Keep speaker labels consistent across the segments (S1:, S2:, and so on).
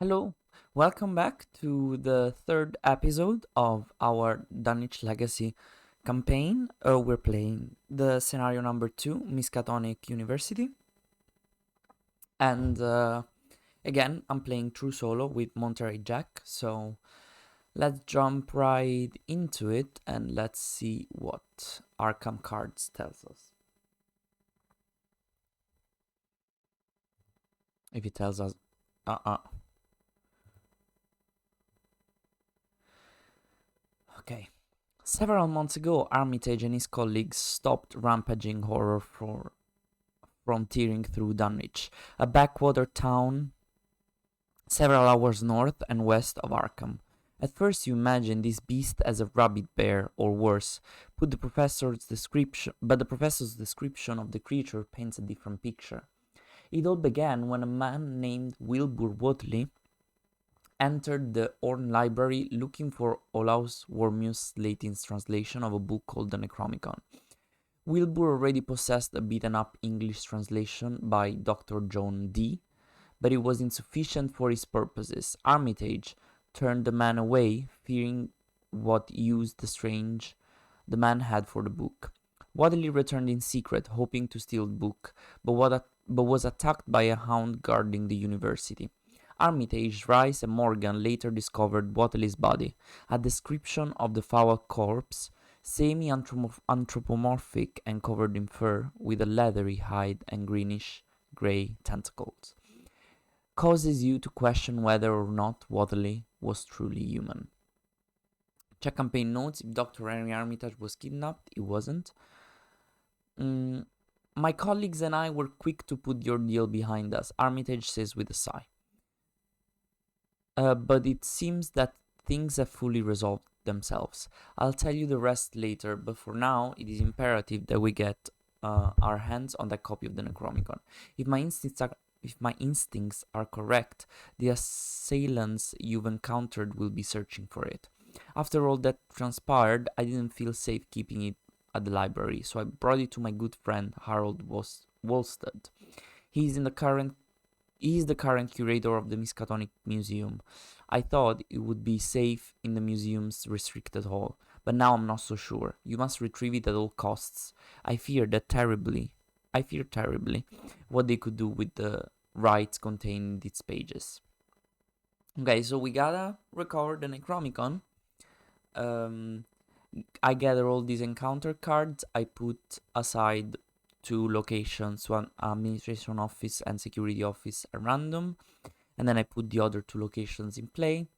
S1: Hello, welcome back to the third episode of our Dunwich Legacy campaign. We're playing the scenario number 2, Miskatonic University. And again, I'm playing True Solo with Monterey Jack. So let's jump right into it and let's see what Arkham cards tells us. If it tells us, Okay. Several months ago, Armitage and his colleagues stopped rampaging horror from tearing through Dunwich, a backwater town several hours north and west of Arkham. At first, you imagine this beast as a rabid bear, or worse. But the professor's description of the creature paints a different picture. It all began when a man named Wilbur Woodley entered the Orne Library looking for Olaus Wormius Slatin's translation of a book called the Necronomicon. Wilbur already possessed a beaten-up English translation by Dr. John Dee, but it was insufficient for his purposes. Armitage turned the man away, fearing what use the man had for the book. Wadley returned in secret, hoping to steal the book, but was attacked by a hound guarding the university. Armitage, Rice, and Morgan later discovered Wadley's body. A description of the foul corpse, semi-anthropomorphic and covered in fur, with a leathery hide and greenish-grey tentacles, causes you to question whether or not Wadley was truly human. Check campaign notes. If Dr. Henry Armitage was kidnapped, he wasn't. My colleagues and I were quick to put your deal behind us, Armitage says with a sigh. But it seems that things have fully resolved themselves. I'll tell you the rest later, but for now, it is imperative that we get our hands on that copy of the Necronomicon. If my instincts are correct, the assailants you've encountered will be searching for it. After all that transpired, I didn't feel safe keeping it at the library, so I brought it to my good friend Harold Wolstead. He is the current curator of the Miskatonic Museum. I thought it would be safe in the museum's restricted hall, but now I'm not so sure. You must retrieve it at all costs. I fear terribly what they could do with the rights contained in its pages. Okay, so we gotta recover the Necronomicon. I gather all these encounter cards. I put aside 2 locations, one administration office and security office at random, and then I put the other 2 locations in play.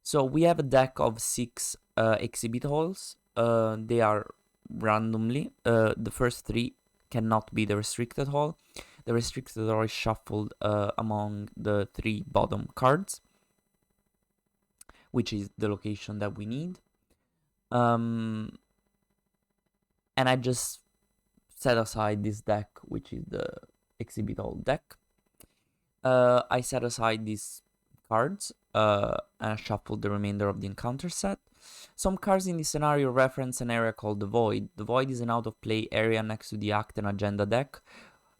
S1: So we have a deck of 6 exhibit halls. They are randomly. The first 3 cannot be the restricted hall. The restricted hall is shuffled among the 3 bottom cards, which is the location that we need. And I just set aside this deck, which is the exhibit hall deck. I set aside these cards and shuffled the remainder of the encounter set. Some cards in this scenario reference an area called the Void. The Void is an out-of-play area next to the Act and Agenda deck,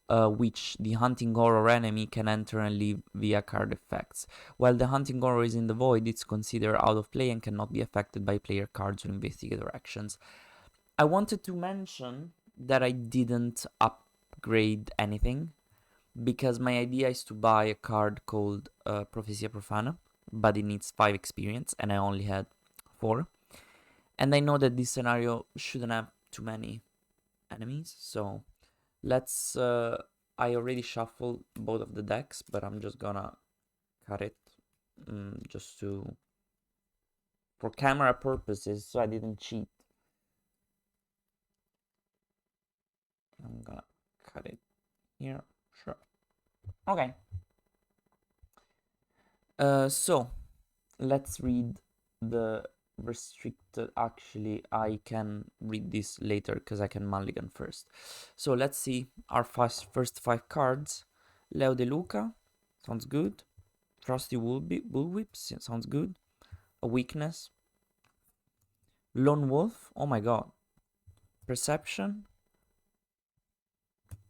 S1: which the Hunting Horror enemy can enter and leave via card effects. While the Hunting Horror is in the Void, it's considered out of play and cannot be affected by player cards or investigator actions. I wanted to mention that I didn't upgrade anything, because my idea is to buy a card called Prophecia Profana, but it needs 5 experience, and I only had 4. And I know that this scenario shouldn't have too many enemies, so let's... I already shuffled both of the decks, but I'm just gonna cut it just to... for camera purposes, so I didn't cheat. I'm gonna cut it here. Sure. Okay. So let's read the restricted. Actually, I can read this later because I can mulligan first. So let's see our first 5 cards. Leo De Luca, sounds good. Trusty Bullwhip, sounds good. A weakness. Lone Wolf, oh my god. Perception.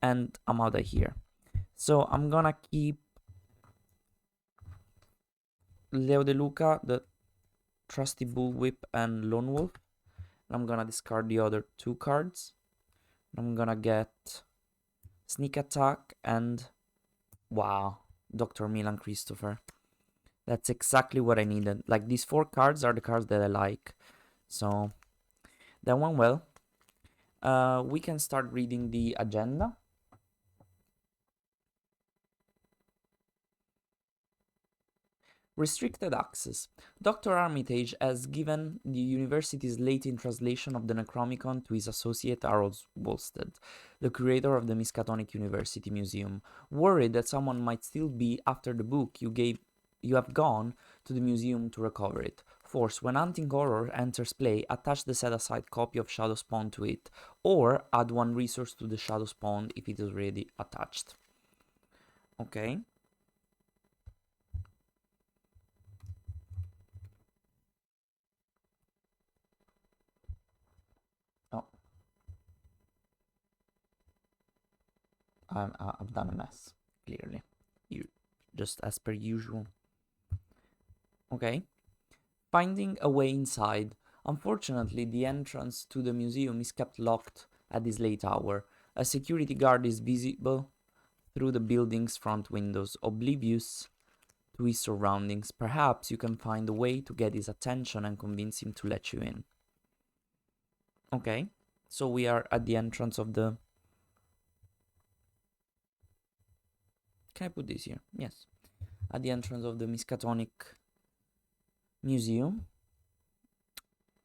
S1: And I'm out of here. So I'm gonna keep Leo De Luca, the Trusty Bullwhip, and Lone Wolf. I'm gonna discard the other 2 cards. I'm gonna get Sneak Attack and, wow, Dr. Milan Christopher. That's exactly what I needed. Like, these 4 cards are the cards that I like. So, that went well. We can start reading the agenda. Restricted access. Dr. Armitage has given the university's Latin translation of the Necronomicon to his associate Harold Wolstead, the curator of the Miskatonic University Museum. Worried that someone might still be after the book you have gone to the museum to recover it. Force, when Hunting Horror enters play, attach the set-aside copy of Shadow Spawn to it, or add 1 resource to the Shadow Spawn if it is already attached. Okay. Oh. I've done a mess, clearly. Just as per usual. Okay. Finding a way inside. Unfortunately, the entrance to the museum is kept locked at this late hour. A security guard is visible through the building's front windows, oblivious to his surroundings. Perhaps you can find a way to get his attention and convince him to let you in. Okay, so we are at the entrance of the... Can I put this here? Yes. At the entrance of the Miskatonic Museum.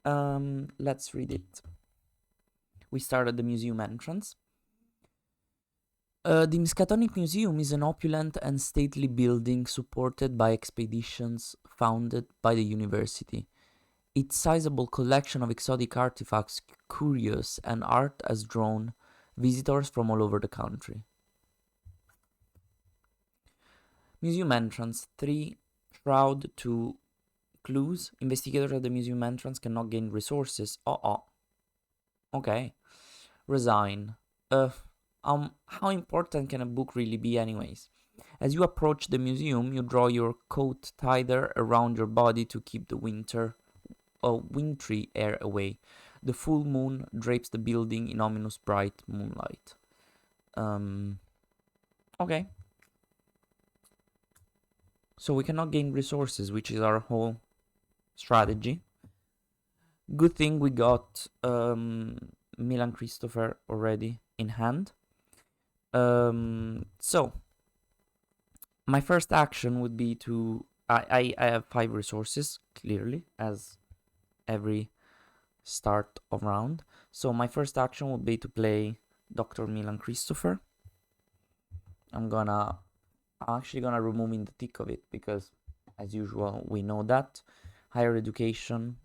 S1: Let's read it. We start at the museum entrance. The Miskatonic Museum is an opulent and stately building supported by expeditions founded by the university. Its sizable collection of exotic artifacts, curios, and art has drawn visitors from all over the country. Museum entrance 3. Shroud 2. Clues. Investigators at the museum entrance cannot gain resources. Okay. Resign. How important can a book really be anyways? As you approach the museum, you draw your coat tighter around your body to keep the wintry air away. The full moon drapes the building in ominous bright moonlight. Okay. So we cannot gain resources, which is our whole strategy. Good thing we got Milan Christopher already in hand. So my first action would be to... I have 5 resources, clearly, as every start of round. So my first action would be to play Dr. Milan Christopher. I'm actually gonna remove in the thick of it, because as usual we know that. Higher education,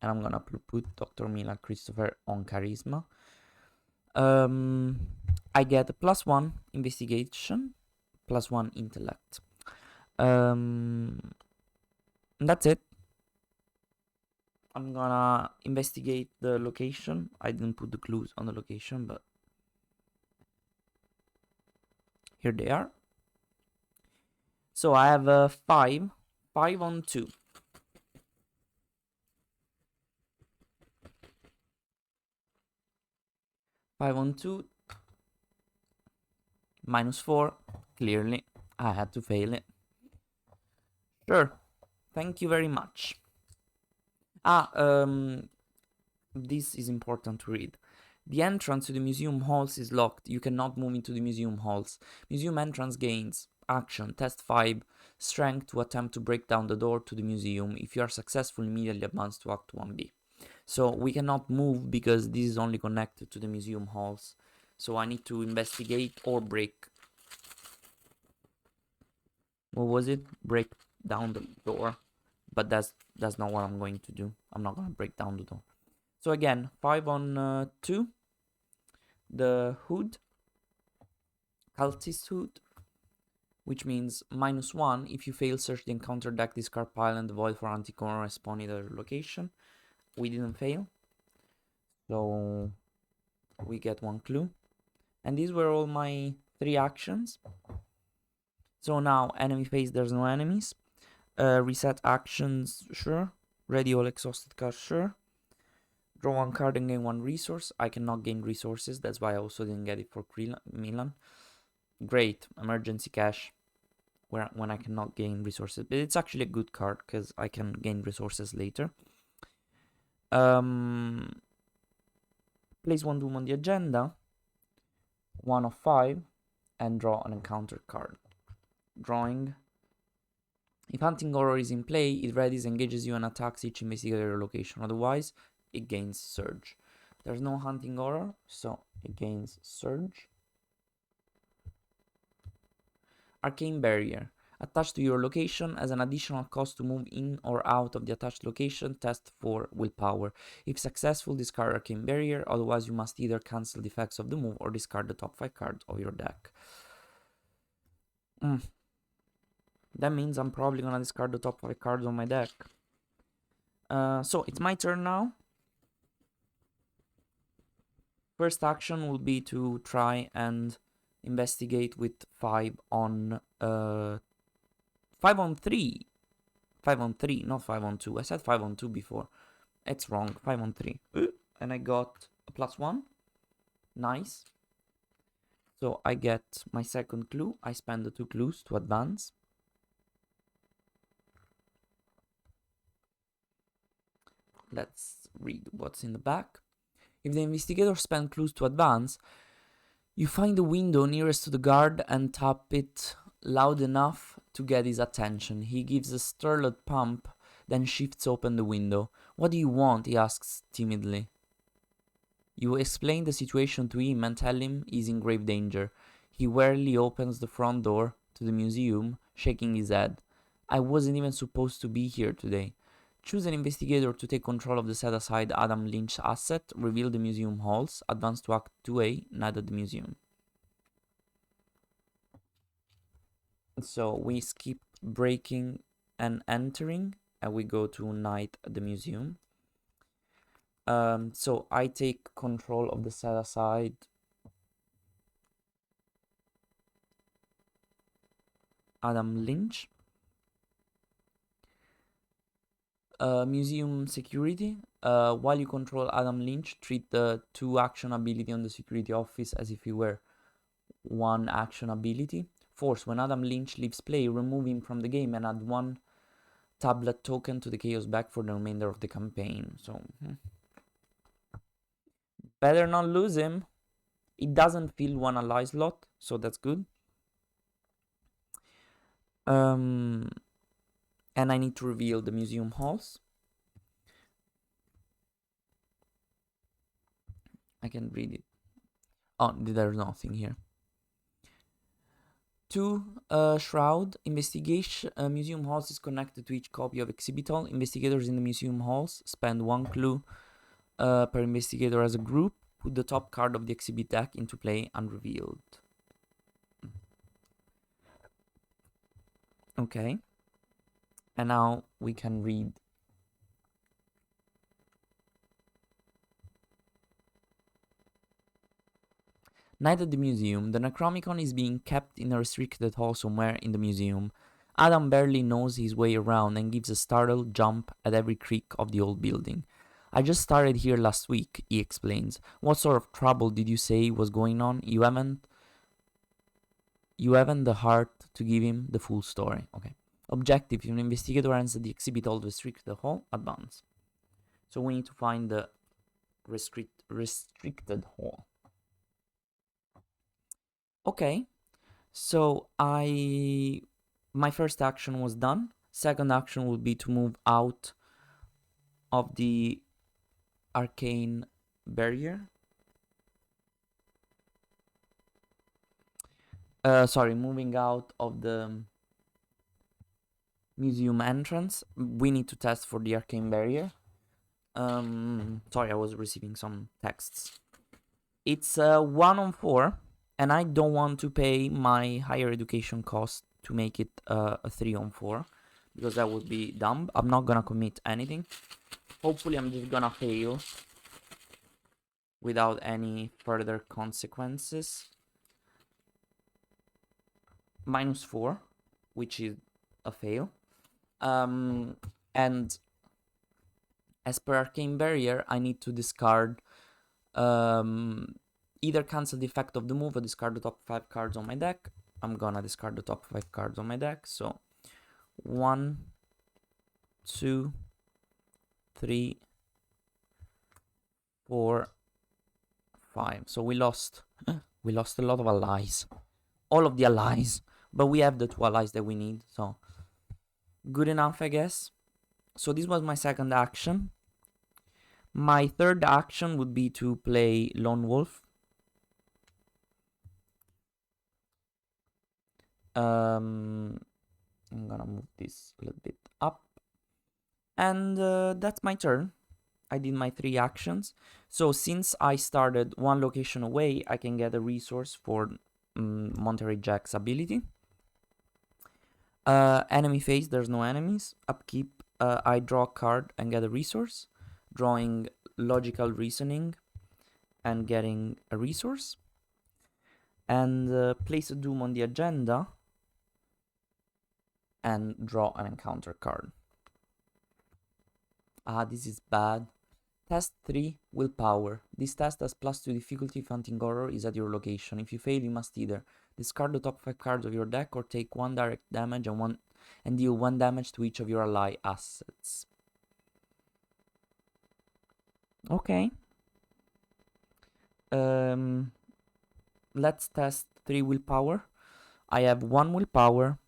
S1: and I'm gonna put Dr. Milan Christopher on charisma. I get a +1 investigation, +1 intellect. That's it. I'm gonna investigate the location. I didn't put the clues on the location, but here they are. So I have a 5 on 2. Five on 2, -4. Clearly, I had to fail it. Sure. Thank you very much. This is important to read. The entrance to the museum halls is locked. You cannot move into the museum halls. Museum entrance gains action. Test 5. Strength to attempt to break down the door to the museum. If you are successful, immediately advance to Act 1B. So we cannot move because this is only connected to the museum halls. So I need to investigate or break. What was it? Break down the door. But that's not what I'm going to do. I'm not going to break down the door. So again, 5 on 2. The hood. Cultist hood. Which means -1. If you fail, search the encounter deck, discard pile, and the void for anti-corner spawn either location. We didn't fail. So we get 1 clue. And these were all my 3 actions. So now, enemy phase, there's no enemies. Reset actions, sure. Ready all exhausted cards, sure. Draw one card and gain one resource. I cannot gain resources, that's why I also didn't get it for Milan. Great, emergency cash, when I cannot gain resources. But it's actually a good card, because I can gain resources later. Place one doom on the agenda. 1 of 5. And draw an encounter card. Drawing. If Hunting Horror is in play, it readies, engages you, and attacks each investigator location. Otherwise, it gains Surge. There's no Hunting Horror, so it gains Surge. Arcane Barrier. Attached to your location as an additional cost to move in or out of the attached location, test for willpower. If successful, discard Arcane Barrier, otherwise you must either cancel the effects of the move or discard the top 5 cards of your deck. That means I'm probably gonna discard the top 5 cards on my deck. So it's my turn now. First action will be to try and investigate with 5 on 5 on 3. 5 on 3, not 5 on 2. I said 5 on 2 before. It's wrong. 5 on 3. And I got a +1. Nice. So I get my second clue. I spend the 2 clues to advance. Let's read what's in the back. If the investigator spends clues to advance, you find the window nearest to the guard and tap it loud enough to get his attention. He gives a startled pump, then shifts open the window. What do you want? He asks timidly. You explain the situation to him and tell him he's in grave danger. He wearily opens the front door to the museum, shaking his head. I wasn't even supposed to be here today. Choose an investigator to take control of the set-aside Adam Lynch asset, reveal the museum halls, advance to Act 2A, night at the museum. So we skip breaking and entering, and we go to night at the museum. So I take control of the set-aside Adam Lynch. Museum security. While you control Adam Lynch, treat the 2 action ability on the security office as if he were 1 action ability. Force. When Adam Lynch leaves play, remove him from the game and add 1 tablet token to the chaos bag for the remainder of the campaign. So, better not lose him. It doesn't feel 1 ally slot, so that's good. And I need to reveal the museum halls. I can read it. Oh, there's nothing here. 2. Shroud. Investigation. Museum halls is connected to each copy of exhibit hall. Investigators in the museum halls spend 1 clue per investigator as a group. Put the top card of the exhibit deck into play unrevealed. Okay. And now we can read. Night at the museum. The Necromicon is being kept in a restricted hall somewhere in the museum. Adam barely knows his way around and gives a startled jump at every creak of the old building. I just started here last week, he explains. What sort of trouble did you say was going on? You haven't the heart to give him the full story. Okay. Objective. If an investigator enters the exhibit hall to restrict the hall, advance. So we need to find the restricted hall. Okay. So my first action was done. Second action will be to move out of the arcane barrier. Moving out of the museum entrance. We need to test for the arcane barrier. Sorry, I was receiving some texts. It's 1 on 4, and I don't want to pay my higher education cost to make it a 3 on 4, because that would be dumb. I'm not gonna commit anything. Hopefully I'm just gonna fail without any further consequences. -4, which is a fail. And as per Arcane Barrier, I need to discard either cancel the effect of the move or discard the top 5 cards on my deck. I'm gonna discard the top 5 cards on my deck. So 1, 2, 3, 4, 5. So we lost a lot of allies. All of the allies. But we have the 2 allies that we need. So good enough, I guess. So this was my second action. My third action would be to play Lone Wolf. I'm gonna move this a little bit up. And that's my turn. I did my 3 actions. So since I started 1 location away, I can get a resource for Monterey Jack's ability. Enemy phase, there's no enemies. Upkeep, I draw a card and get a resource. Drawing Logical Reasoning and getting a resource. And place a Doom on the agenda and draw an encounter card. This is bad. Test 3, Willpower. This test has +2 difficulty if hunting horror is at your location. If you fail, you must either discard the top 5 cards of your deck or take 1 direct damage and deal 1 damage to each of your ally assets. Okay. Let's test 3 Willpower. I have 1 Willpower.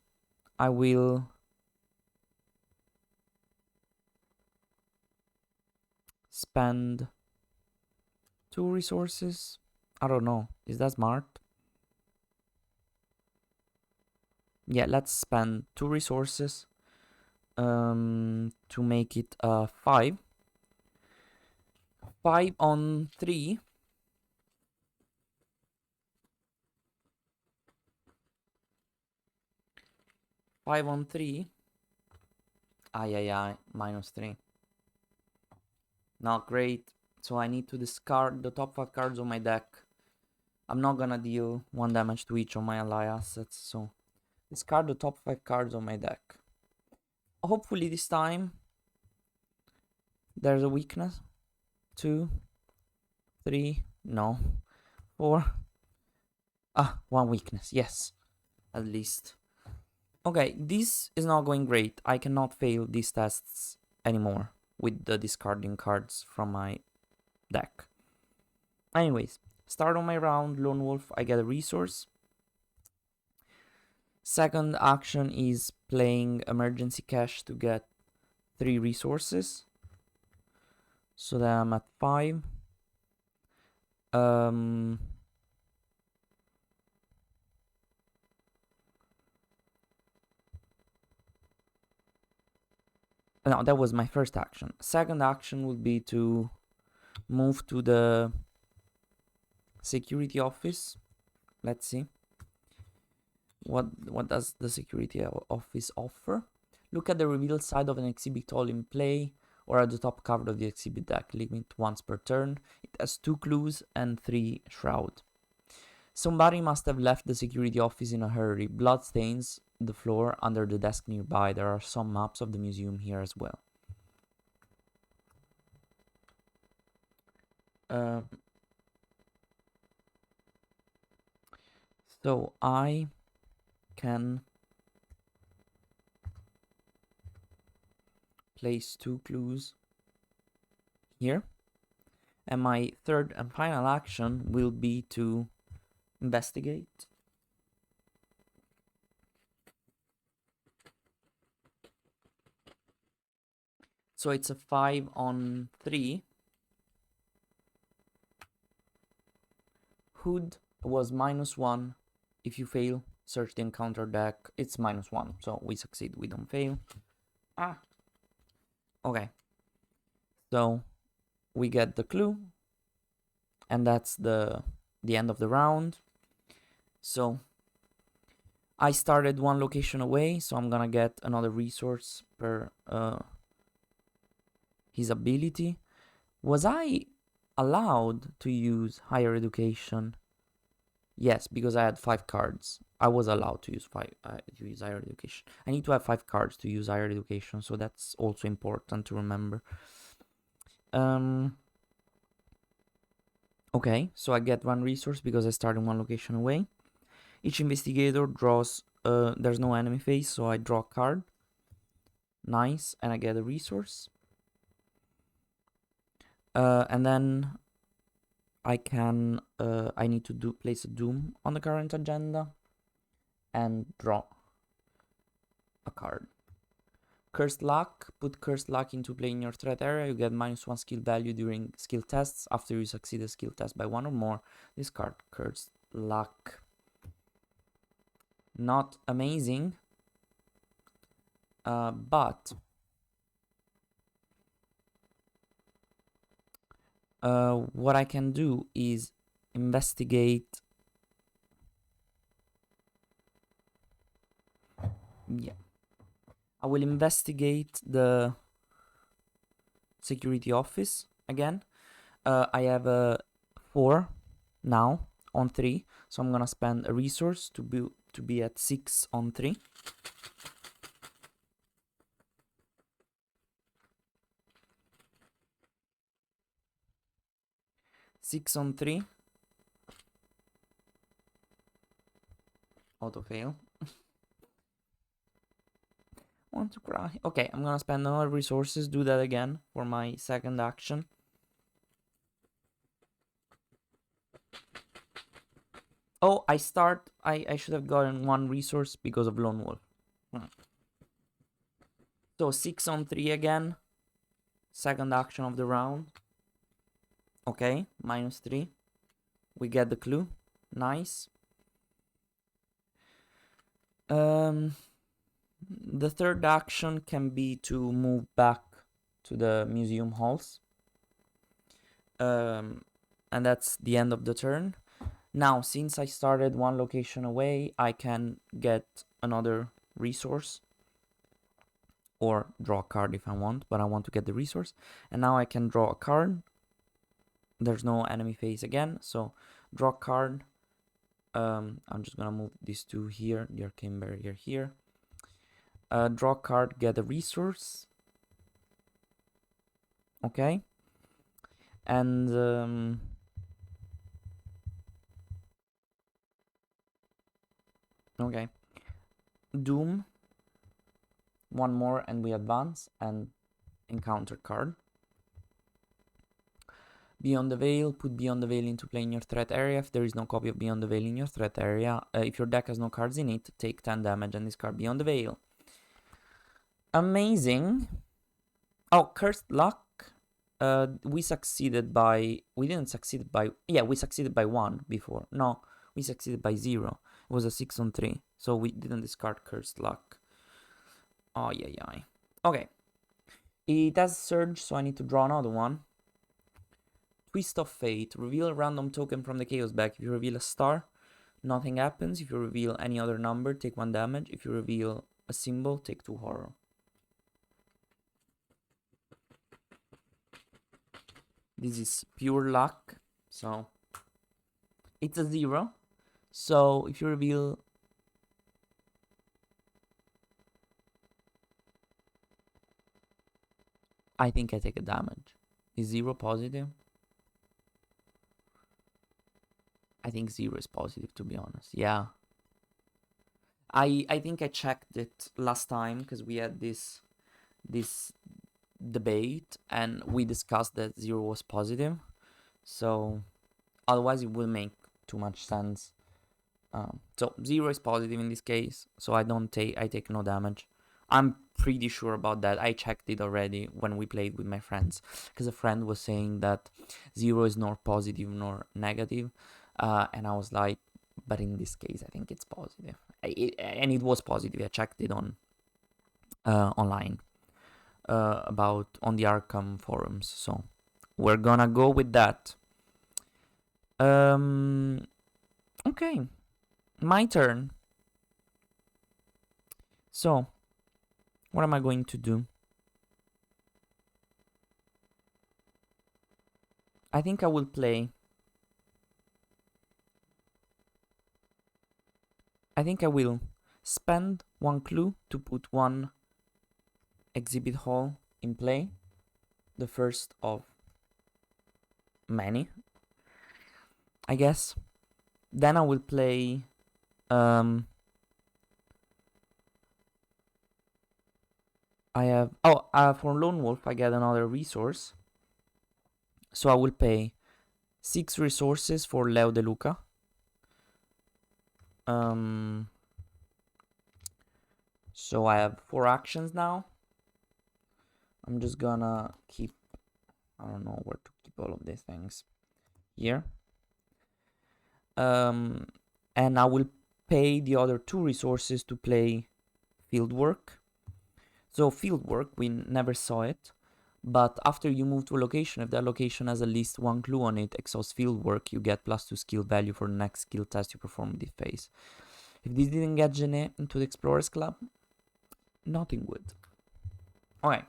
S1: I will spend 2 resources. I don't know. Is that smart? Yeah, let's spend 2 resources to make it 5. 5 on 3. 5 on 3. -3. Not great. So I need to discard the top 5 cards on my deck. I'm not gonna deal 1 damage to each of my ally assets. So discard the top 5 cards on my deck. Hopefully this time there's a weakness. 2, 3, no. 4. 1 weakness, yes. At least. Okay, this is not going great. I cannot fail these tests anymore with the discarding cards from my deck. Anyways, start on my round, Lone Wolf, I get a resource. Second action is playing Emergency Cash to get 3 resources. So then I'm at 5. No, that was my first action. Second action would be to move to the security office. Let's see. What does the security office offer? Look at the reveal side of an exhibit hall in play or at the top cover of the exhibit deck. Limit once per turn. It has 2 clues and 3 shroud. Somebody must have left the security office in a hurry. Blood stains the floor under the desk nearby. There are some maps of the museum here as well. So I can place 2 clues here. And my third and final action will be to investigate. So it's a 5 on 3. Hood was -1. If you fail, search the encounter deck. It's -1, so we succeed, we don't fail. Okay. So we get the clue. And that's the end of the round. So I started 1 location away, so I'm gonna get another resource per his ability. Was I allowed to use higher education Yes, because I had 5 cards. I was allowed to use higher education. I need to have 5 cards to use higher education, so that's also important to remember. Okay, so I get 1 resource because I start in 1 location away. Each investigator draws. There's no enemy phase, so I draw a card. Nice, and I get a resource. And then I can. I need to place a doom on the current agenda and draw a card. Cursed Luck. Put Cursed Luck into play in your threat area. You get -1 skill value during skill tests. After you succeed a skill test by 1 or more, discard Cursed Luck. Not amazing, but what I can do is investigate. Yeah, I will investigate the security office again. I have a 4 now on 3, so I'm gonna spend a resource to be at 6 on 3. Six on 3. Auto fail. Want to cry. Okay, I'm gonna spend another resources, do that again for my second action. Oh, I should have gotten 1 resource because of Lone Wolf. So 6 on 3 again. Second action of the round. Okay, -3. We get the clue. Nice. The third action can be to move back to the museum halls. And that's the end of the turn. Now, since I started 1 location away, I can get another resource or draw a card if I want, but I want to get the resource. And now I can draw a card. There's no enemy phase again, so draw a card. I'm just gonna move these 2 here, the arcane barrier here. Draw a card, get a resource. Okay. And okay. Doom. 1 more and we advance and encounter card. Beyond the Veil, put Beyond the Veil into play in your threat area. If there is no copy of Beyond the Veil in your threat area, if your deck has no cards in it, take 10 damage and discard Beyond the Veil. Amazing. Oh, Cursed Luck. We succeeded by... We didn't succeed by... Yeah, we succeeded by 1 before. No, we succeeded by 0. It was a 6 on 3. So we didn't discard Cursed Luck. Oh, yeah. Okay. It has Surge, so I need to draw another one. Twist of Fate. Reveal a random token from the Chaos deck. If you reveal a star, nothing happens. If you reveal any other number, take 1 damage. If you reveal a symbol, take 2 horror. This is pure luck. So it's a 0. So if you reveal... I think I take a damage. Is 0 positive? I think 0 is positive, to be honest. Yeah. I think I checked it last time because we had this debate and we discussed that 0 was positive. So otherwise it will make too much sense. So 0 is positive in this case, so I take no damage. I'm pretty sure about that. I checked it already when we played with my friends, because a friend was saying that 0 is nor positive nor negative, and I was like, but in this case I think it's positive. And it was positive. I checked it on online about on the Arkham forums, so we're gonna go with that. Okay, my turn. So what am I going to do? I think I will play I think I will spend 1 clue to put 1 exhibit hall in play, the first of many, I guess. Then I will play for Lone Wolf I get another resource, so I will pay 6 resources for Leo De Luca. So I have 4 actions now. I'm just gonna keep, I don't know where to keep all of these things here. And I will pay the other 2 resources to play Fieldwork. So Fieldwork, we never saw it, but after you move to a location, if that location has at least 1 clue on it, exhaust Fieldwork, you get +2 skill value for the next skill test you perform in this phase. If this didn't get Genet into the Explorers Club, nothing would. Okay.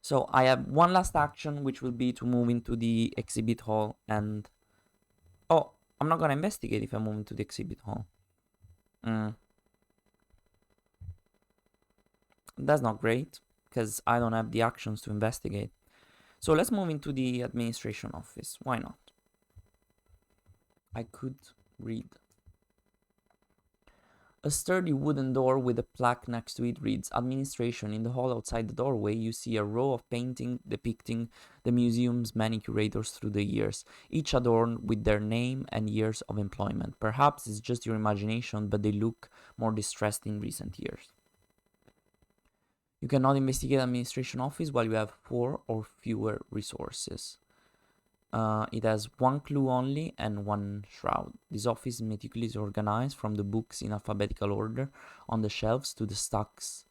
S1: So I have 1 last action, which will be to move into the exhibit hall and... Oh, I'm not gonna investigate if I move into the exhibit hall. That's not great, because I don't have the actions to investigate. So let's move into the administration office. Why not? I could read. A sturdy wooden door with a plaque next to it reads Administration. In the hall outside the doorway, you see a row of paintings depicting the museum's many curators through the years, each adorned with their name and years of employment. Perhaps it's just your imagination, but they look more distressed in recent years. You cannot investigate administration office while you have 4 or fewer resources. It has 1 clue only and 1 shroud. This office is meticulously organized from the books in alphabetical order on the shelves to the stacks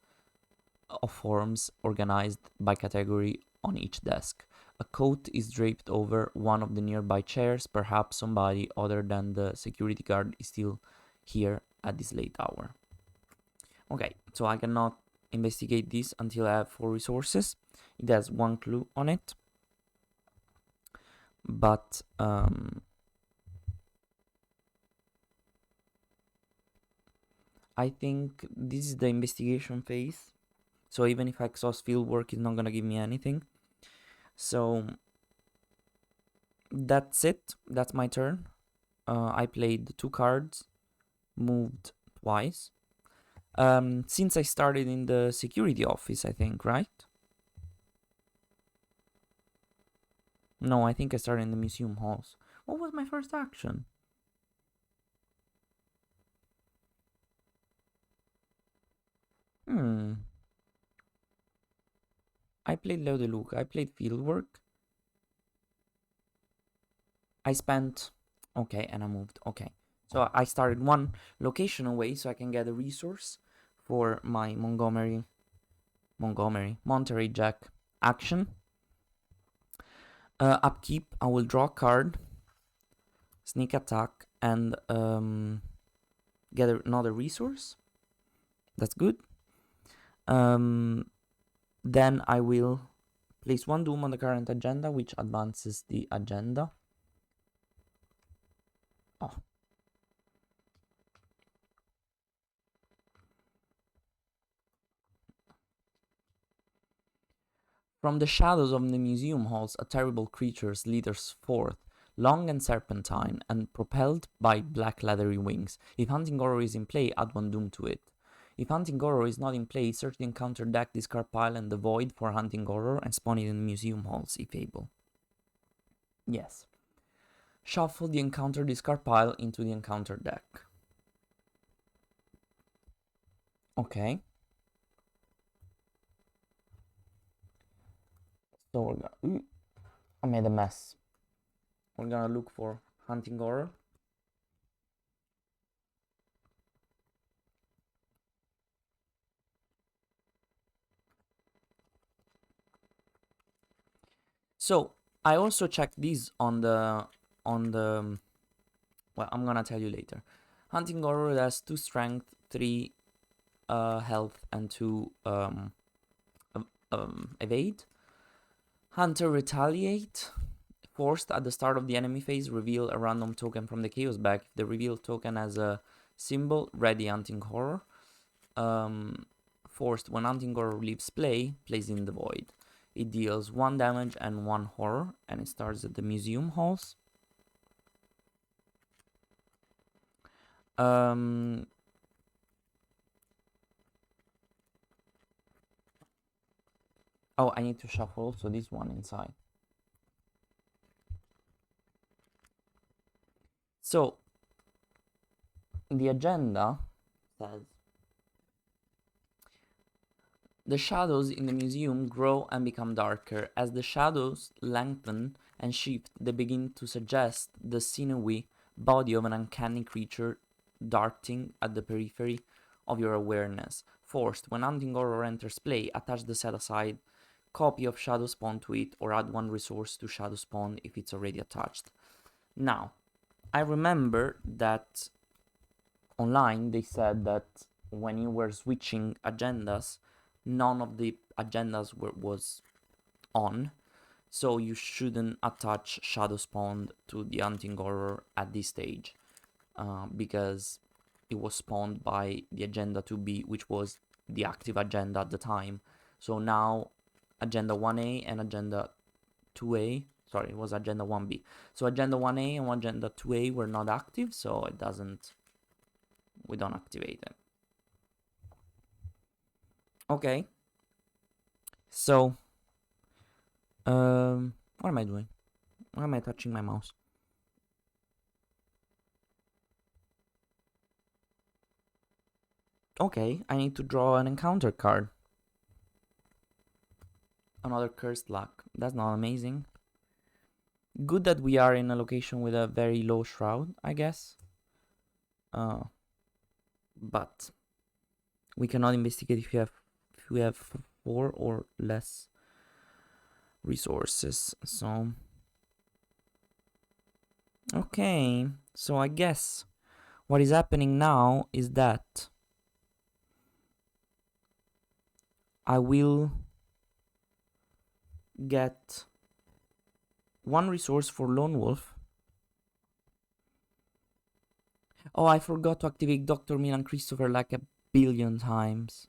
S1: of forms organized by category on each desk. A coat is draped over one of the nearby chairs. Perhaps somebody other than the security guard is still here at this late hour. Okay, so I cannot investigate this until I have 4 resources. It has 1 clue on it. But I think this is the investigation phase. So even if I exhaust Fieldwork, it's not gonna give me anything. So that's it. That's my turn. I played 2 cards, moved twice. Since I started in the security office, I think, right? No, I think I started in the museum halls. What was my first action? I played Leo De Luca. I played Fieldwork. I spent... Okay, and I moved. Okay. So I started 1 location away so I can get a resource for my Monterey Jack action. Upkeep, I will draw a card, sneak attack, and get another resource. That's good. Then I will place 1 doom on the current agenda, which advances the agenda. Oh. From the shadows of the museum halls, a terrible creature slithers forth, long and serpentine, and propelled by black leathery wings. If Hunting Horror is in play, add 1 doom to it. If Hunting Horror is not in play, search the encounter deck, discard pile and the void for Hunting Horror and spawn it in the museum halls if able. Yes. Shuffle the encounter discard pile into the encounter deck. Okay. So we're gonna... I made a mess. We're gonna look for Hunting Horror. So I also checked these on the well, I'm gonna tell you later. Hunting Horror has 2 strength, 3 health, and 2 evade. Hunter Retaliate. Forced at the start of the enemy phase, reveal a random token from the chaos bag. If the revealed token has a Symbol, ready hunting horror. Forced, when hunting horror leaves play, plays in the void. It deals 1 damage and 1 horror, and it starts at the museum halls. Oh, I need to shuffle also this one inside. So, the agenda says, the shadows in the museum grow and become darker. As the shadows lengthen and shift, they begin to suggest the sinewy body of an uncanny creature darting at the periphery of your awareness. Forced, when hunting horror enters play, attach the set-aside copy of Shadow Spawn to it, or add 1 resource to Shadow Spawn if it's already attached. Now, I remember that online they said that when you were switching agendas, none of the agendas was on, so you shouldn't attach Shadow Spawn to the hunting horror at this stage, because it was spawned by the agenda 2B, which was the active agenda at the time. So now agenda 1A and agenda 2A, sorry, it was agenda 1B. So agenda 1A and agenda 2A were not active, so it doesn't, we don't activate it. Okay. So, what am I doing? Why am I touching my mouse? Okay, I need to draw an encounter card. Another cursed luck. That's not amazing. Good that we are in a location with a very low shroud, I guess. But we cannot investigate if we have 4 or less resources. So okay, so I guess what is happening now is that I will get 1 resource for Lone Wolf. Oh, I forgot to activate Dr. Milan Christopher like a billion times.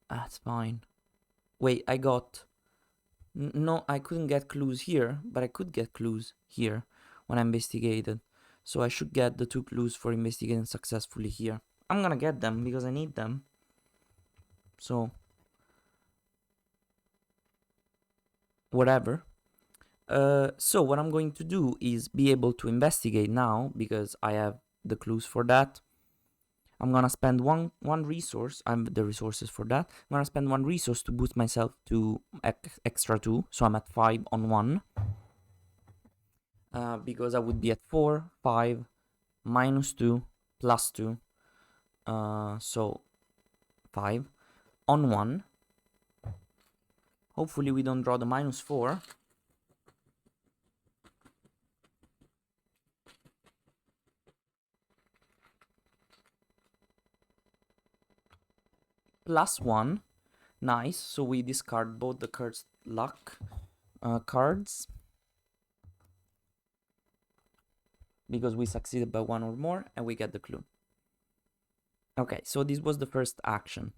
S1: That's fine. Wait, I got... No, I couldn't get clues here, but I could get clues here when I investigated. So I should get the 2 clues for investigating successfully here. I'm gonna get them because I need them. So... whatever. So what I'm going to do is be able to investigate now because I have the clues for that. I'm gonna spend one resource. I have the resources for that. I'm gonna spend 1 resource to boost myself to extra 2, so I'm at 5 on 1. Because I would be at 4, 5, minus 2, plus 2. So 5 on 1. Hopefully we don't draw the minus 4. Plus 1. Nice. So we discard both the cursed luck cards because we succeeded by 1 or more, and we get the clue. Okay, so this was the first action.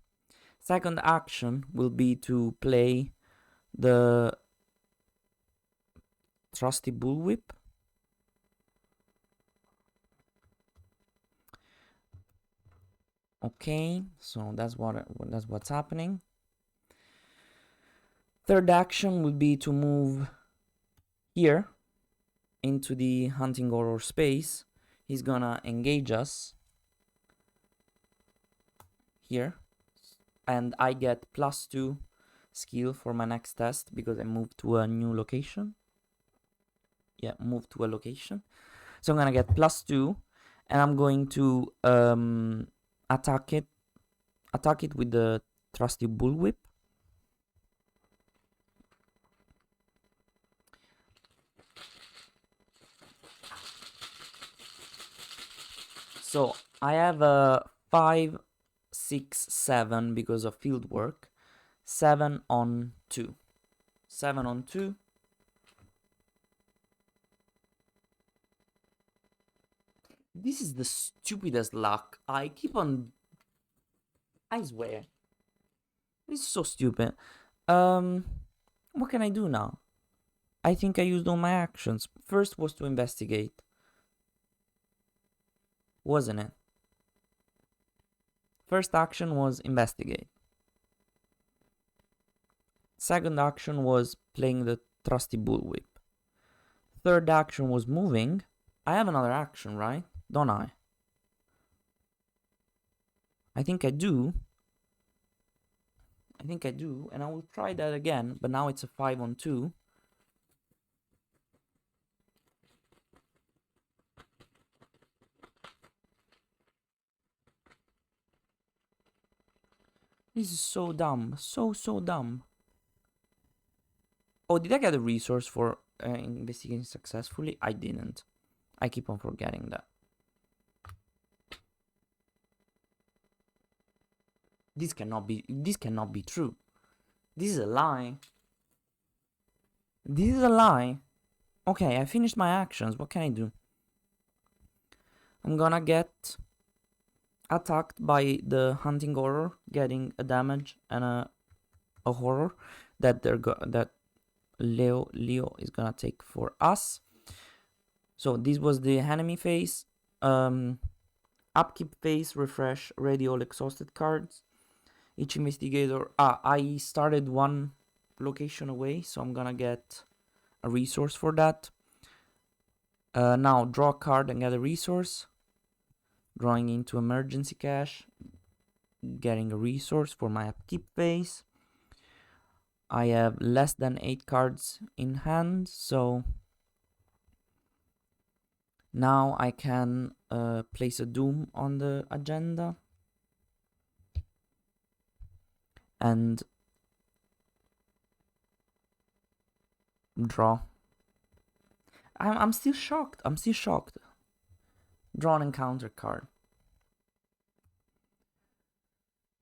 S1: Second action will be to play the trusty bullwhip. Okay, so that's what's happening. Third action would be to move here into the hunting horror space. He's gonna engage us here, and I get plus 2 skill for my next test because I moved to a new location. Yeah, move to a location. So I'm gonna get plus 2, and I'm going to attack it with the trusty bullwhip. So I have a 5, 6, 7 because of field work. 7 on 2. 7 on 2. This is the stupidest luck. I keep on... I swear. This is so stupid. What can I do now? I think I used all my actions. First was to investigate. Wasn't it? First action was investigate. Second action was playing the trusty bullwhip. Third action was moving. I have another action, right? Don't I? I think I do. And I will try that again, but now it's a 5-on-2. This is so dumb. So dumb. Oh, did I get a resource for investigating successfully? I didn't. I keep on forgetting that. This cannot be true. This is a lie. This is a lie. Okay, I finished my actions. What can I do? I'm gonna get attacked by the hunting horror, getting a damage and a horror that Leo is gonna take for us. So this was the enemy phase. Upkeep phase, refresh, ready all exhausted cards. Each investigator... I started one location away, so I'm gonna get a resource for that. Now draw a card and get a resource. Drawing into emergency cache. Getting a resource for my upkeep phase. I have less than 8 cards in hand, so now I can place a Doom on the agenda. And draw. I'm still shocked. Draw an encounter card.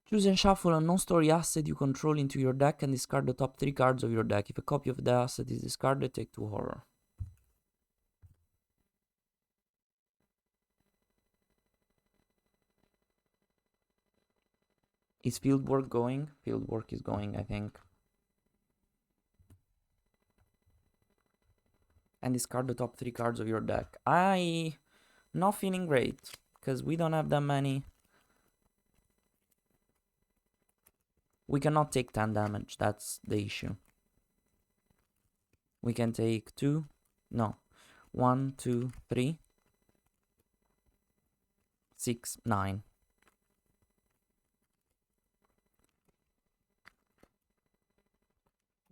S1: Choose and shuffle a non-story asset you control into your deck and discard the top 3 cards of your deck. If a copy of the asset is discarded, take 2 horror. Is field work going? Field work is going, I think. And discard the top 3 cards of your deck. Not feeling great, because we don't have that many. We cannot take 10 damage, that's the issue. We can take 2. No. 1, 2, 3. 6, 9.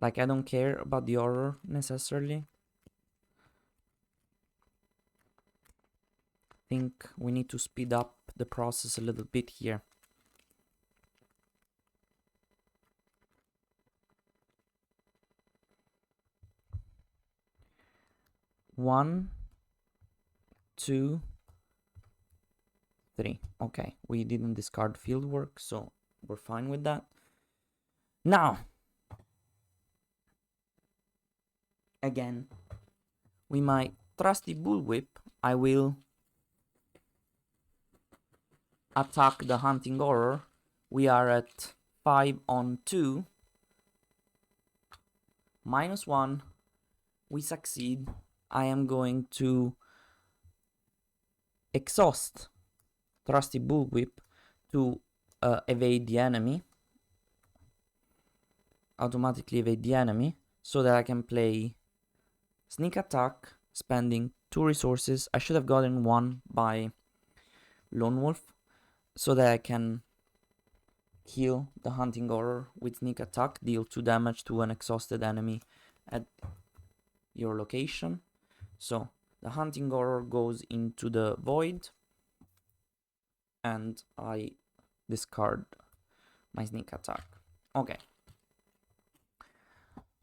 S1: Like, I don't care about the horror necessarily. I think we need to speed up the process a little bit here. One, 2, 3. Okay, we didn't discard field work, so we're fine with that. Now, again, with my trusty bullwhip, I will attack the hunting horror. We are at 5-on-2. -1. We succeed. I am going to exhaust trusty bullwhip to evade the enemy. Automatically evade the enemy, so that I can play sneak attack, spending 2 resources. I should have gotten 1 by Lone Wolf, so that I can kill the hunting horror with sneak attack, deal 2 damage to an exhausted enemy at your location. So the hunting horror goes into the void, and I discard my sneak attack. Okay.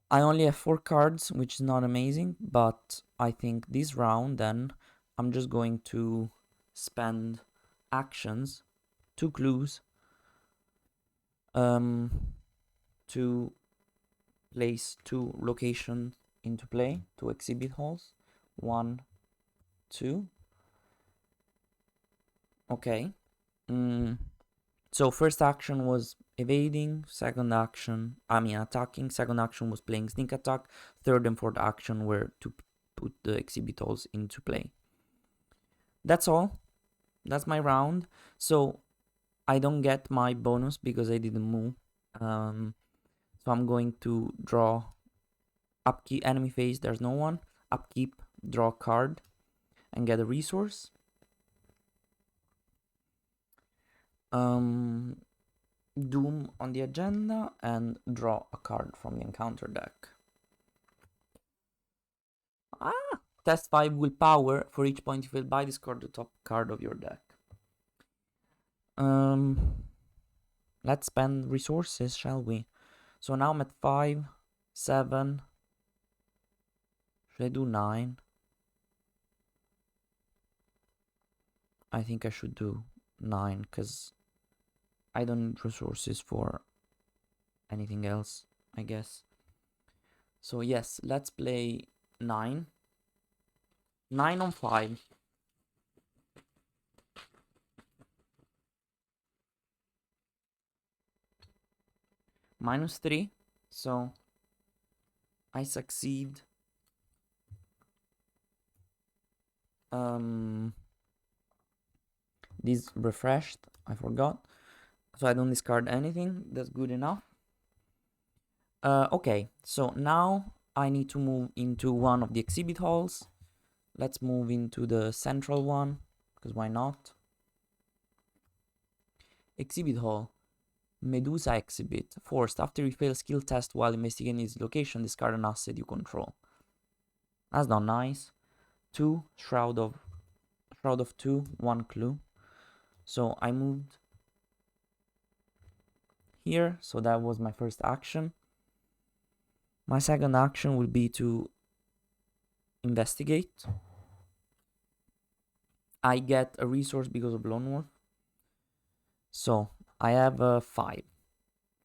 S1: I only have 4 cards, which is not amazing, but I think this round then I'm just going to spend actions, 2 clues, to place 2 locations into play, 2 exhibit halls. 1, 2. Okay. So first action was evading, second action, attacking, second action was playing sneak attack, third and fourth action were to put the exhibit halls into play. That's all. That's my round. So I don't get my bonus because I didn't move. So I'm going to draw upkeep, enemy phase, there's no one. Upkeep, draw a card, and get a resource. Doom on the agenda and draw a card from the encounter deck. Test 5 willpower. For each point you fill by, discard the top card of your deck. Let's spend resources, shall we? So now I'm at 5, 7. Should I do 9? I think I should do 9 because I don't need resources for anything else, I guess. So yes, let's play 9. 9 on 5. -3. So I succeed. This refreshed, I forgot. So I don't discard anything. That's good enough. Okay, so now I need to move into one of the exhibit halls. Let's move into the central one, because why not? Exhibit hall. Medusa exhibit. Forced. After you fail a skill test while investigating its location, discard an asset you control. That's not nice. 2. Shroud of 2. 1 clue. So I moved here. So that was my first action. My second action will be to investigate. I get a resource because of Lone Wolf. So I have a 5,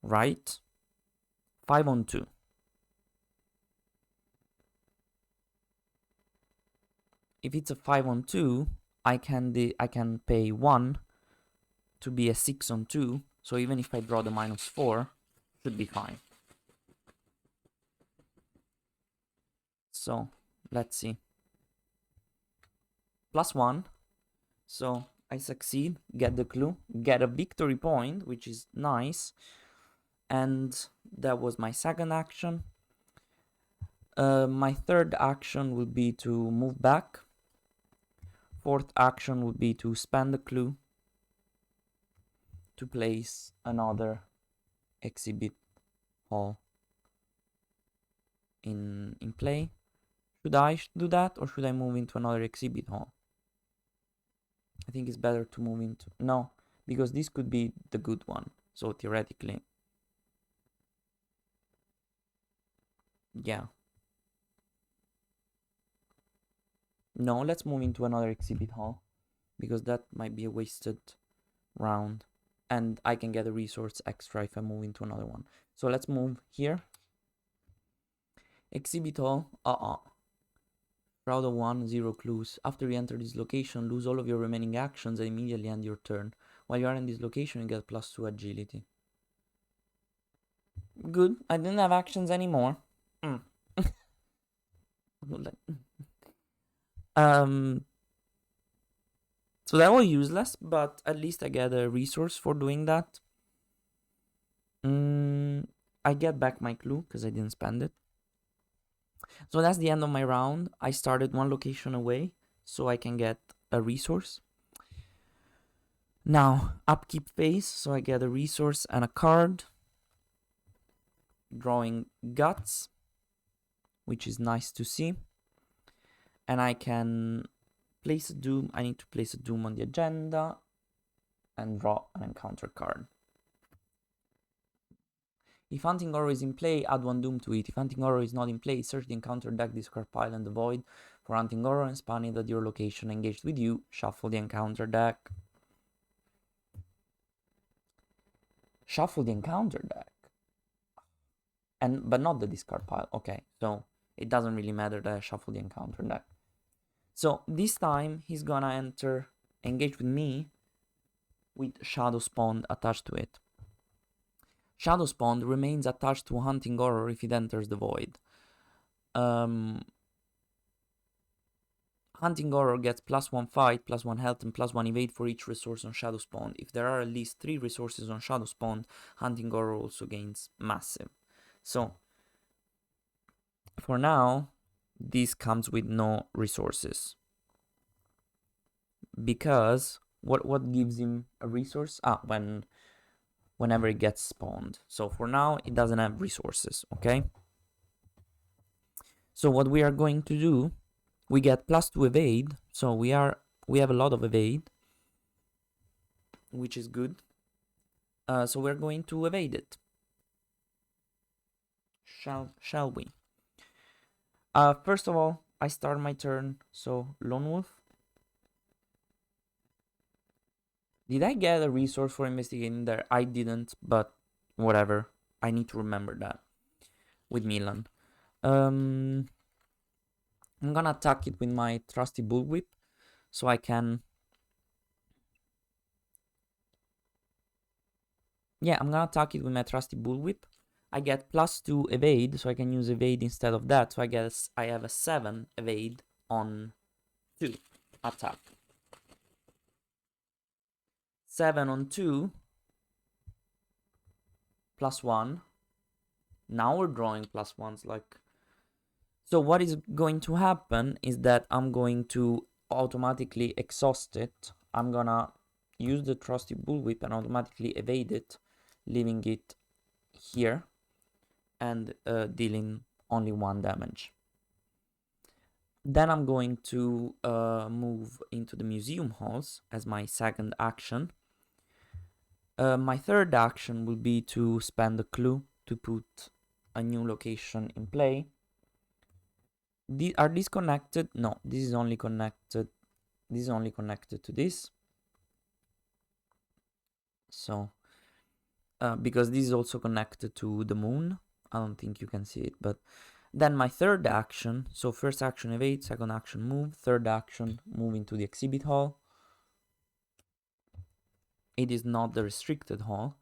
S1: right? 5 on 2. If it's a 5 on 2, I can pay 1 to be a 6 on 2. So even if I draw the -4, should be fine. So let's see. +1. So I succeed, get the clue, get a victory point, which is nice. And that was my second action. My third action will be to move back. Fourth action would be to spend the clue to place another exhibit hall in play. Should I do that, or should I move into another exhibit hall? I think it's better to move into... No, because this could be the good one. So theoretically... Yeah. No, let's move into another exhibit hall, because that might be a wasted round. And I can get a resource extra if I move into another one. So let's move here. Exhibit hall. Shroud of 1, 0 clues. After you enter this location, lose all of your remaining actions and immediately end your turn. While you are in this location, you get +2 agility. Good. I didn't have actions anymore. So that was useless, but at least I get a resource for doing that. I get back my clue because I didn't spend it. So that's the end of my round. I started one location away, so I can get a resource. Now, upkeep phase, so I get a resource and a card. Drawing guts, which is nice to see. And I can place a doom. I need to place a doom on the agenda and draw an encounter card. If Hunting Horror is in play, add 1 doom to it. If Hunting Horror is not in play, search the encounter deck, discard pile and the void for Hunting Horror and spawn it at your location engaged with you. Shuffle the encounter deck. Shuffle the encounter deck. But not the discard pile. Okay, so it doesn't really matter that I shuffle the encounter deck. So this time he's gonna enter engage with me with Shadow Spawn attached to it. Shadow Spawn remains attached to Hunting Horror if it enters the void. Hunting Horror gets +1 fight, +1 health, and +1 evade for each resource on Shadow Spawn. If there are at least 3 resources on Shadow Spawn, Hunting Horror also gains massive. So, for now, this comes with no resources. Because, what gives him a resource? Whenever it gets spawned. So for now, it doesn't have resources, okay? So what we are going to do, we get +2 evade, so we have a lot of evade, which is good. So we're going to evade it. Shall we? First of all, I start my turn, so Lone Wolf. Did I get a resource for investigating there? I didn't, but whatever. I need to remember that with Milan. I'm gonna attack it with my trusty bullwhip, so I can... Yeah, I'm gonna attack it with my trusty bullwhip. I get +2 evade, so I can use evade instead of that. So I guess I have a 7 evade on 2 attack. 7 on 2 +1. Now we're drawing +1s, like... So what is going to happen is that I'm going to automatically exhaust it. I'm gonna use the trusty bullwhip and automatically evade it, leaving it here and dealing only 1 damage. Then I'm going to move into the museum halls as my second action. My third action will be to spend a clue to put a new location in play. Are these connected? No, this is only connected. This is only connected to this. So, because this is also connected to the moon. I don't think you can see it, but then my third action, so first action evade, second action move, third action move into the exhibit hall. It is not the restricted hall.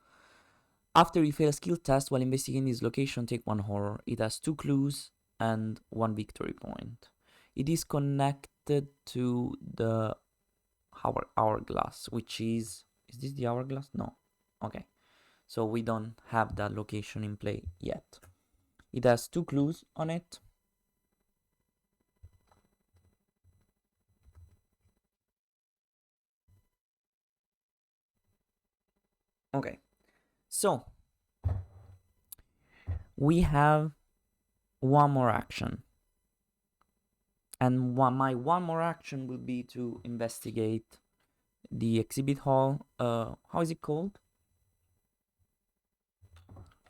S1: After you fail a skill test while investigating this location, take 1 horror. It has 2 clues and 1 victory point. It is connected to the hourglass, which is this the hourglass? No. Okay. So we don't have that location in play yet. It has 2 clues on it. Okay. So we have 1 more action. And my one more action will be to investigate the exhibit hall. How is it called?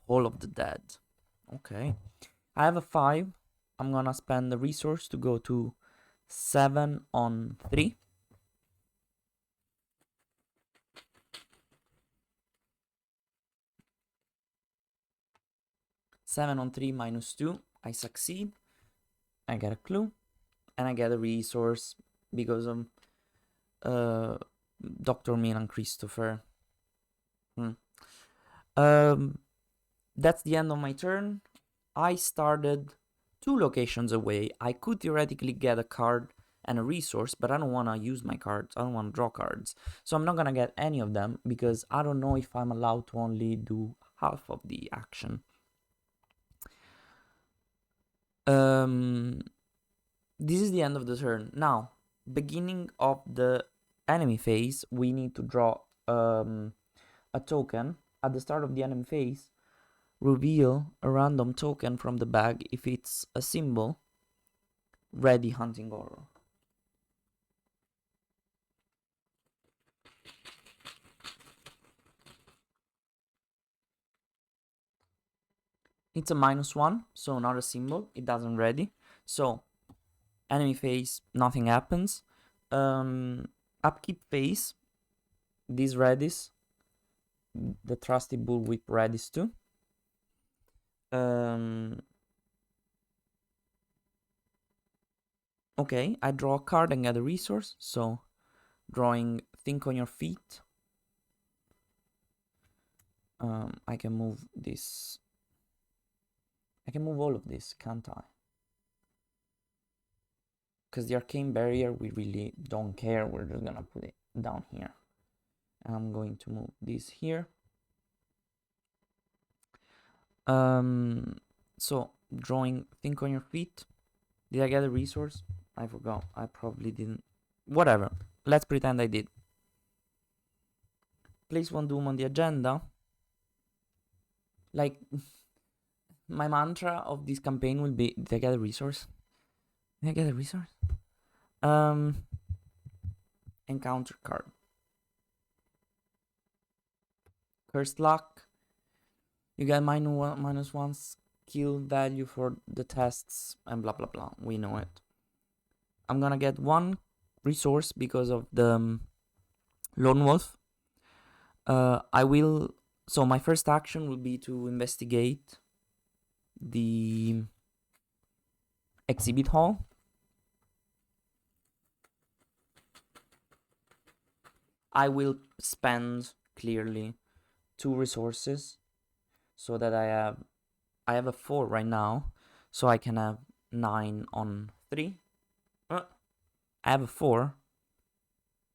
S1: Hall of the Dead. Okay. I have a 5. I'm gonna spend the resource to go to 7 on 3. -2. I succeed. I get a clue. And I get a resource because of Dr. Milan Christopher. That's the end of my turn. I started 2 locations away. I could theoretically get a card and a resource, but I don't want to use my cards. I don't want to draw cards. So I'm not going to get any of them because I don't know if I'm allowed to only do half of the action. This is the end of the turn. Now, beginning of the enemy phase, we need to draw a token. At the start of the enemy phase, reveal a random token from the bag. If it's a symbol, ready Hunting Horror. It's a -1, so not a symbol. It doesn't ready. So, enemy phase, nothing happens. Upkeep phase, this readies. The trusty bullwhip readies too. Okay, I draw a card and get a resource. So, drawing Think on Your Feet. I can move this. I can move all of this, can't I? Because the arcane barrier, we really don't care. We're just gonna put it down here. And I'm going to move this here. So drawing, think on your feet. Did I get a resource? I forgot. I probably didn't. Whatever. Let's pretend I did. Place one doom on the agenda. Like, my mantra of this campaign will be, did I get a resource? Did I get a resource? Encounter card. Cursed luck. You get -1 skill value for the tests and blah blah blah. We know it. I'm gonna get 1 resource because of the lone wolf. I will. So my first action will be to investigate the exhibit hall. I will spend clearly 2 resources so that I have a 4 right now, so I can have 9 on 3. I have a 4,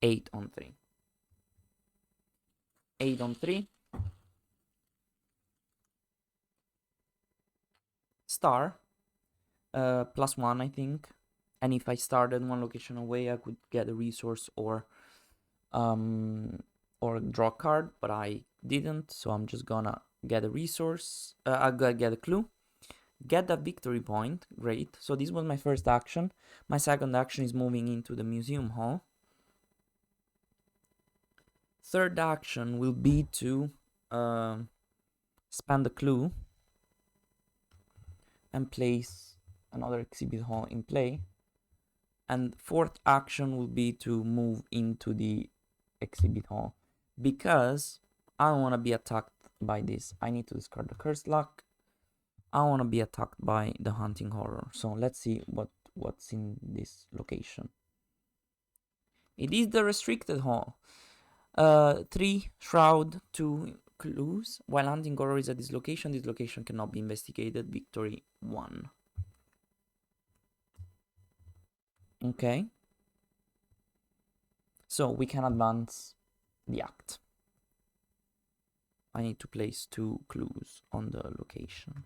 S1: 8 on 3. 8 on 3. Star, +1, I think. And if I started 1 location away, I could get a resource or draw a card, but I didn't, so I'm just gonna get a resource. I gotta get a clue. Get a victory point. Great. So this was my first action. My second action is moving into the museum hall. Third action will be to spend a clue and place another exhibit hall in play. And fourth action will be to move into the exhibit hall, because I don't want to be attacked by this. I need to discard the cursed luck. I want to be attacked by the hunting horror. So let's see what's in this location. It is the restricted hall. 3 shroud, 2 clues. While hunting horror is at this location cannot be investigated. Victory 1. Okay. So we can advance the act. I need to place 2 clues on the location.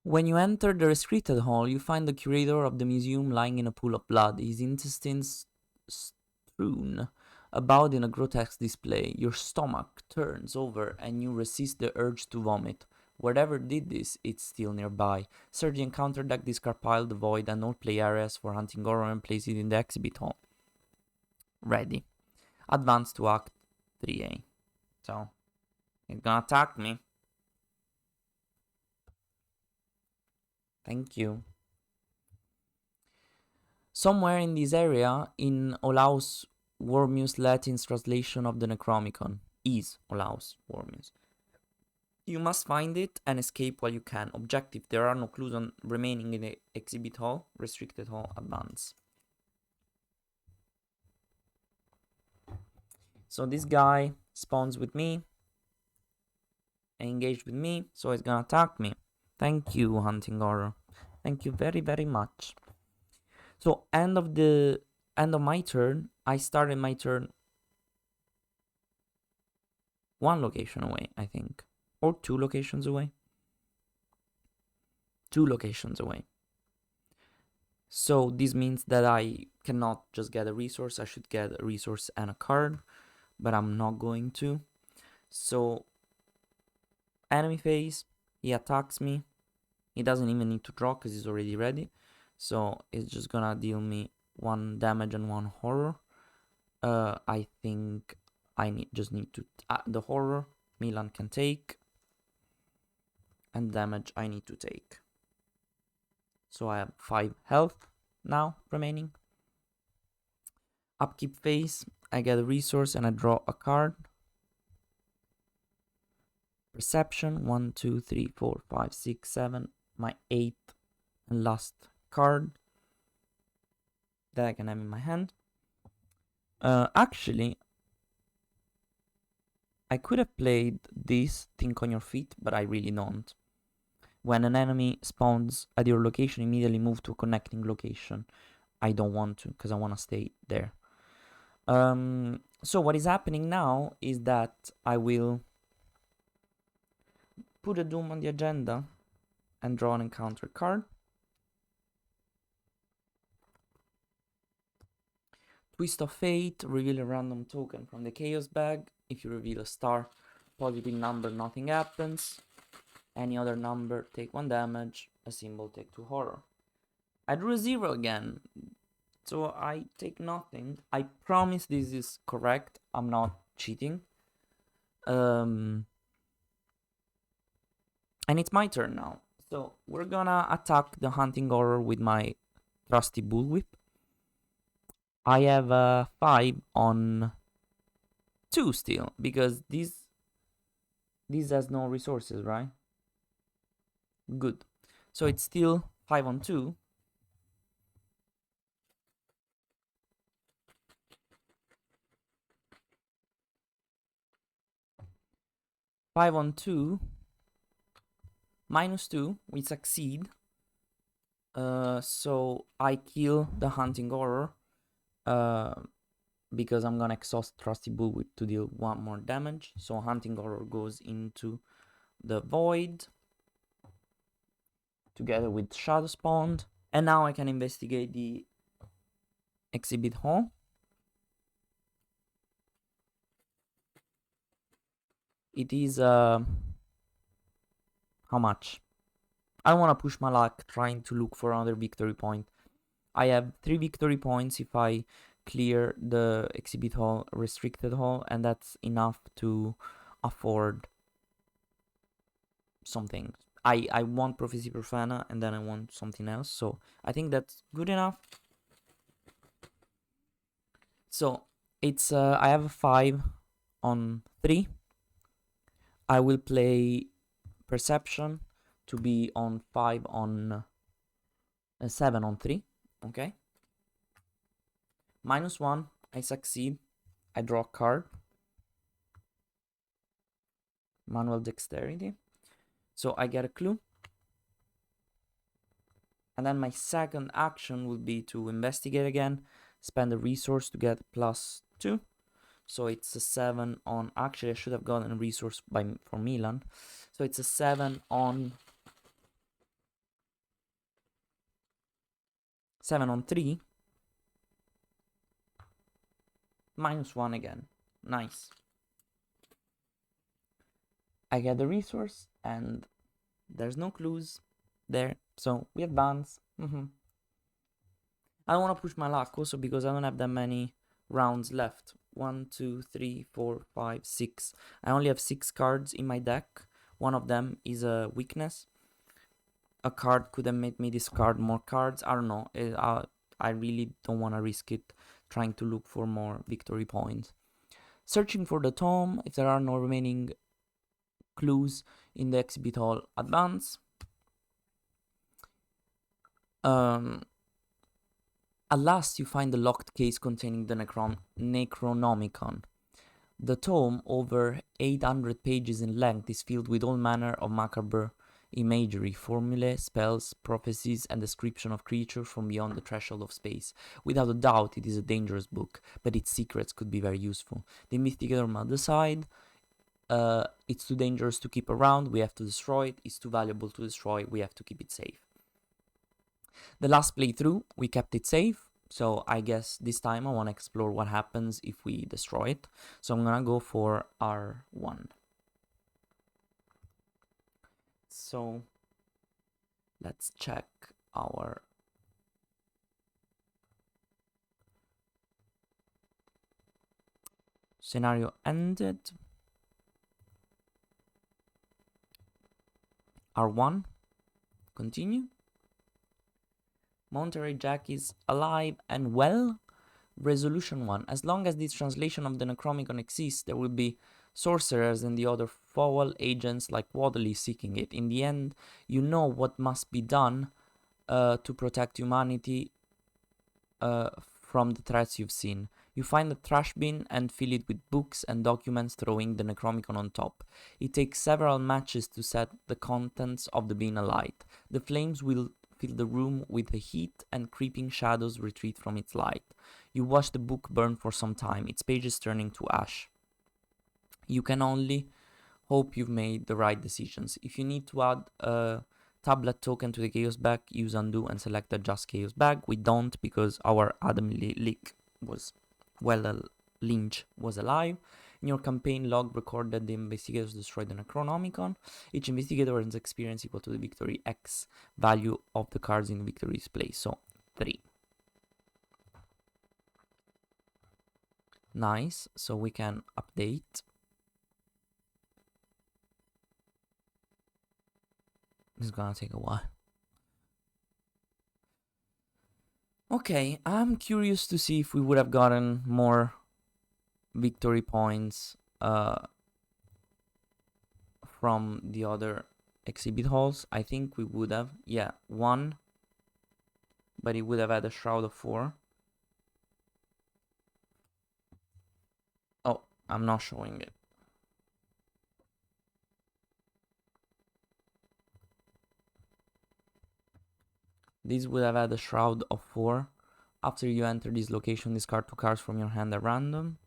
S1: When you enter the restricted hall, you find the curator of the museum lying in a pool of blood, his intestines strewn about in a grotesque display. Your stomach turns over and you resist the urge to vomit. Whatever did this, it's still nearby. Search the encounter deck, discard pile, the void, and all play areas for hunting horror and place it in the exhibit hall. Ready. Advance to Act 3A. So, it's gonna attack me. Thank you. Somewhere in this area, in Olaus Wormius Latin's translation of the Necromicon, is Olaus Wormius. You must find it and escape while you can. Objective: there are no clues on remaining in the exhibit hall. Restricted hall, advance. So this guy spawns with me, engaged with me, so he's gonna attack me. Thank you, hunting horror. Thank you very, very much. So end of my turn, I started my turn 1 location away, I think. Or 2 locations away. 2 locations away. So this means that I cannot just get a resource. I should get a resource and a card, but I'm not going to. So enemy phase, he attacks me. He doesn't even need to draw because he's already ready. So it's just gonna deal me 1 damage and 1 horror. I think I just need to the horror Milan can take, and damage I need to take. So I have 5 health now remaining. Upkeep phase, I get a resource and I draw a card. Perception, 1, 2, 3, 4, 5, 6, 7. My 8th and last card that I can have in my hand. Actually, I could have played this Think on Your Feet, but I really don't. When an enemy spawns at your location, immediately move to a connecting location. I don't want to, because I want to stay there. So what is happening now is that I will put a Doom on the agenda and draw an encounter card. Twist of Fate, reveal a random token from the Chaos bag. If you reveal a star, positive number, nothing happens. Any other number, take 1 damage. A symbol, take 2 horror. I drew a 0 again, so I take nothing. I promise this is correct. I'm not cheating. And it's my turn now. So we're gonna attack the Hunting Horror with my trusty Bullwhip. I have a 5 on 2 still, because this has no resources, right? Good. So it's still 5 on 2. Five on 2. -2. We succeed. So I kill the Hunting Horror. Because I'm gonna exhaust Trusty Bullwhip to deal 1 more damage. So Hunting Horror goes into the Void together with Shadow Spawn. And now I can investigate the exhibit hall. It is how much? I want to push my luck trying to look for another victory point. I have 3 victory points if I clear the exhibit hall, restricted hall, and that's enough to afford something. I want Prophecy Profana and then I want something else, so I think that's good enough. So it's I have a 5 on 3. I will play Perception to be on 5 on 7 on 3. Okay. -1. I succeed. I draw a card. Manual Dexterity. So I get a clue. And then my second action will be to investigate again. Spend a resource to get +2. So it's a 7 on... Actually, I should have gotten a resource for Milan. So it's a 7 on... 7 on 3. -1 again. Nice. I get the resource and there's no clues there. So we advance. I don't want to push my luck also because I don't have that many rounds left. 1, 2, 3, 4, 5, 6. I only have 6 cards in my deck. One of them is a weakness. A card could have made me discard more cards. I don't know. I really don't want to risk it trying to look for more victory points. Searching for the tome. If there are no remaining clues in the exhibit hall, advance. At last you find the locked case containing the Necronomicon. The tome, over 800 pages in length, is filled with all manner of macabre imagery, formulae, spells, prophecies, and description of creatures from beyond the threshold of space. Without a doubt, it is a dangerous book, but its secrets could be very useful. The investigator must decide. It's too dangerous to keep around, we have to destroy it. It's too valuable to destroy, we have to keep it safe. The last playthrough, we kept it safe. So I guess this time I want to explore what happens if we destroy it. So I'm gonna go for R1. So let's check our scenario ended. R1. Continue. Monterey Jack is alive and well. Resolution 1. As long as this translation of the Necronomicon exists, there will be sorcerers and the other foul agents like Waddley seeking it. In the end, you know what must be done to protect humanity from the threats you've seen. You find a trash bin and fill it with books and documents, throwing the Necronomicon on top. It takes several matches to set the contents of the bin alight. The flames will fill the room with the heat, and creeping shadows retreat from its light. You watch the book burn for some time, its pages turning to ash. You can only hope you've made the right decisions. If you need to add a tablet token to the chaos bag, use undo and select adjust chaos bag. We don't, because our Adam Leak was, well, Lynch was alive. In your campaign log, record that the investigators destroyed the Necronomicon. Each investigator earns experience equal to the victory X value of the cards in the victory display, so 3. Nice, so we can update. This is gonna take a while. Okay, I'm curious to see if we would have gotten more victory points from the other exhibit halls. I think we would have. Yeah, 1. But it would have had a Shroud of 4. Oh, I'm not showing it. This would have had a Shroud of 4. After you enter this location, discard 2 cards from your hand at random.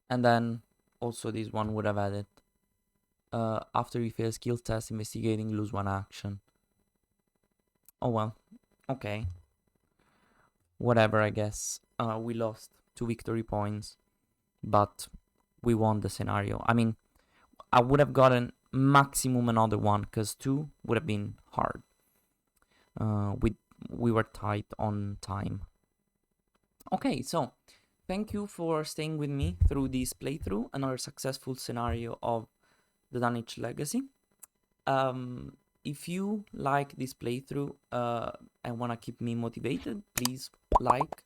S1: And then also this one would have had it. After you fail skill test, investigating, lose 1 action. Oh well, okay. Whatever, I guess. We lost 2 victory points, but we won the scenario. I mean, I would have gotten maximum another one, because 2 would have been hard. We were tight on time. Okay, so thank you for staying with me through this playthrough, another successful scenario of the Dunwich Legacy. If you like this playthrough and want to keep me motivated, please like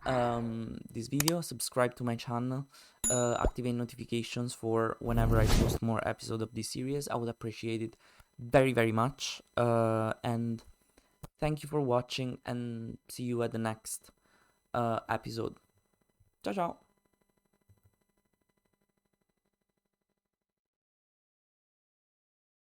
S1: this video, subscribe to my channel, activate notifications for whenever I post more episodes of this series. I would appreciate it very, very much. And thank you for watching, and see you at the next episode. Ciao, ciao.